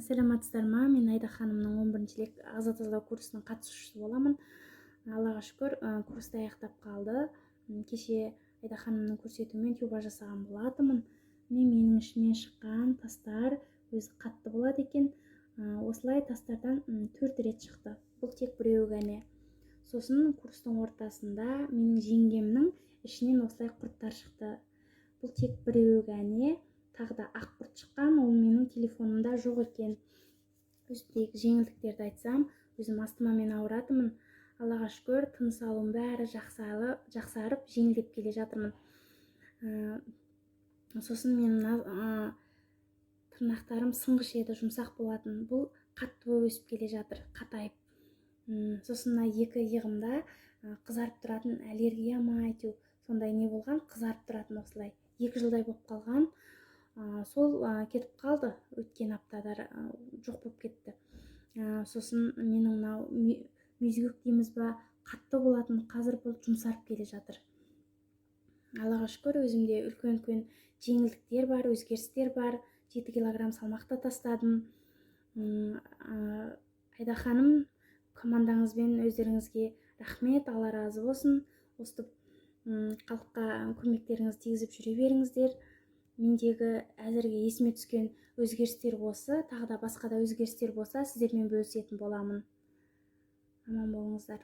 Саламатсыздар ма? Мен Айда ханымның 11-ші лек ағза тазалау курсының қатысушысы боламын. Аллаға шүкір, курсты аяқтап қалды. Кеше Айда ханымның көрсетуімен тюба жасаған болатынмын. Менің ішімнен шыққан тастар өзі қатты болады екен. Осылай тастардан 4 рет шықты. Бұл тек біреуі ғана. Сосын курстың ортасында менің жеңгемнің ішінен осылай құрттар шықты. Бұл тек біреуі ғана. Тағы да ақ құрт шыққан, ол менің телефонымда жоқ екен. Өзімдегі жеңілдіктерді айтсам, өзім астмамен ауыратынмын. Аллаға шүкір, тыныс алуым бәрі жақсарып, жеңілдеп келе жатырмын. Сосын менің тырнақтарым сынғыш еді, жұмсақ болатын. Бұл қатты өсіп келе жатыр, қатайып. Сосын екі иығымда қызарып тұратын аллергия ма әйтеу, сондай не болған, қызарып тұратын осылай. 2 жылдай болып қалған. Сол кетіп қалды, өткен аптадар жоқ болып кетті. Сосын менің мынау мүйізгек дейміз ба, қатты болатын, қазір бұл жұмсарып келе жатыр. Аллаға шүкір, өзімде үлкен жеңілдіктер бар, өзгерістер бар. 7 килограмм салмақта тастадым. Айда ханым, командаңызбен өздеріңізге рахмет, Алла разы болсын. Өстіп халыққа көмектеріңізді тигізіп жүре беріңіздер. Мендегі әзірге есіме түскен өзгерістер осы, тағы да басқа да өзгерістер болса, сіздермен бөлісетін боламын. Аман болыңыздар.